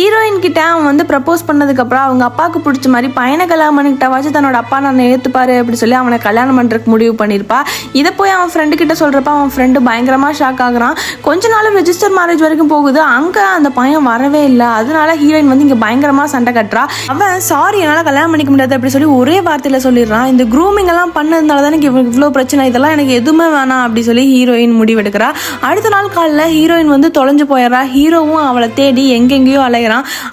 Heroine கிட்ட அவன் வந்து ப்ரப்போஸ் பண்ணதுக்கப்புறம் அவங்க அப்பாவுக்கு பிடிச்ச மாதிரி பையனை கல்யாணம் பண்ணிக்கிட்டாவாச்சும் தன்னோட அப்பா நான் ஏற்றுப்பாரு அப்படி சொல்லி அவனை கல்யாணம் பண்ணுறதுக்கு முடிவு பண்ணியிருப்பா. இதை போய் அவன் ஃப்ரெண்டு கிட்ட சொல்கிறப்ப அவன் ஃப்ரெண்டு பயங்கரமாக ஷாக் ஆகுறான். கொஞ்ச நாள் ரெஜிஸ்டர் மேரேஜ் வரைக்கும் போகுது, அங்கே அந்த பையன் வரவே இல்லை. அதனால ஹீரோயின் வந்து இங்கே பயங்கரமாக சண்டை கட்டுறா. அவன் சாரி என்னால் கல்யாணம் பண்ணிக்க முடியாது அப்படி சொல்லி ஒரே வார்த்தையில் சொல்லிடுறான். இந்த க்ரூமிங் எல்லாம் பண்ணதுனால தான் எனக்கு இவ்வளோ பிரச்சனை, இதெல்லாம் எனக்கு எதுவுமே வேணாம் அப்படி சொல்லி ஹீரோயின் முடிவெடுக்கிறா. அடுத்த நாள் காலையில் ஹீரோயின் வந்து தொலைஞ்சு போயிடுறா. ஹீரோவும் அவளை தேடி எங்கெங்கேயோ அலைகிறான்.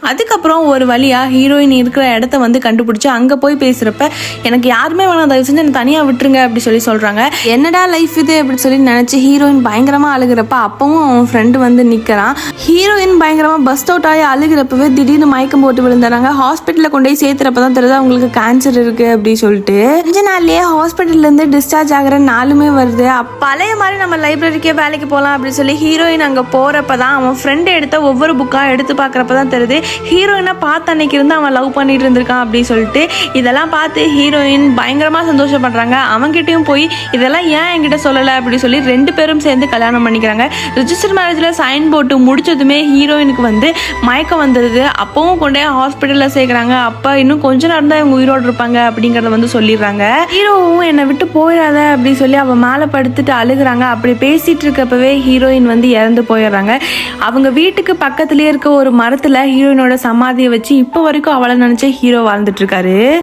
அதுக்கப்புறம் ஒரு வழியா ஹீரோயின் இருக்கிற இடத்த வந்து கண்டுபிடிச்சு அங்கே போய் பேசுகிறப்ப எனக்கு யாருமே வேணாம், தயவு செஞ்சு எனக்கு தனியாக விட்டுருங்க அப்படி சொல்லி சொல்கிறாங்க. என்னடா லைஃப் இது அப்படி சொல்லி நினச்சி ஹீரோயின் பயங்கரமாக அழுகிறப்ப அப்பவும் அவன் ஃப்ரெண்டு வந்து நிற்கிறான். ஹீரோயின் பயங்கரமாக பஸ் அவுட் ஆகி அழுகிறப்பவே திடீர்னு மயக்கம் போட்டு விழுந்துறாங்க. ஹாஸ்பிட்டலில் கொண்டு போய் சேர்த்துறப்ப தான் தெரியுது அவங்களுக்கு கேன்சர் இருக்குது அப்படின்னு சொல்லிட்டு. கொஞ்ச நாள்லேயே ஹாஸ்பிட்டல்லேருந்து டிஸ்சார்ஜ் ஆகிற நாளுமே வருது. பழைய மாதிரி நம்ம லைப்ரரிக்கே வேலைக்கு போகலாம் அப்படின்னு சொல்லி ஹீரோயின் அங்கே போகிறப்ப தான் அவன் ஃப்ரெண்டு எடுத்த ஒவ்வொரு புக்காக எடுத்து பார்க்குறப்ப தான் தெரியுது ஹீரோயினை பார்த்த அன்னைக்கு இருந்து அவன் லவ் பண்ணிட்டு இருந்திருக்கான் அப்படின்னு சொல்லிட்டு. இதெல்லாம் பார்த்து ஹீரோயின் பயங்கரமாக சந்தோஷப்படுறாங்க. அவங்ககிட்டயும் போய் இதெல்லாம் ஏன் என்கிட்ட சொல்லலை அப்படின்னு சொல்லி 2 பேரும் சேர்ந்து கல்யாணம் பண்ணிக்கிறாங்க. ரிஜிஸ்டர் மேரேஜில் சைன் போட்டு முடிச்சதுமே ஹீரோயினுக்கு வந்து மயக்கம் வந்துடுது. அப்பவும் கொண்டே ஹாஸ்பிட்டலில் சேர்க்குறாங்க. அப்போ இன்னும் கொஞ்ச நேரம் தான் இவங்க உயிரோடு இருப்பாங்க அப்படிங்கிறத வந்து சொல்லிடுறாங்க. ஹீரோவும் என்னை விட்டு போயிடாத அப்படின்னு சொல்லி அவன் மேலே படுத்துட்டு அழுகிறாங்க. அப்படி பேசிட்டு இருக்கப்பவே ஹீரோயின் வந்து இறந்து போயிடுறாங்க. அவங்க வீட்டுக்கு பக்கத்துலேயே இருக்க ஒரு மரத்தில் ஹீரோயினோட சமாதியை வச்சு இப்போ வரைக்கும் அவளை நினச்ச ஹீரோ வாழ்ந்துட்டு இருக்காரு.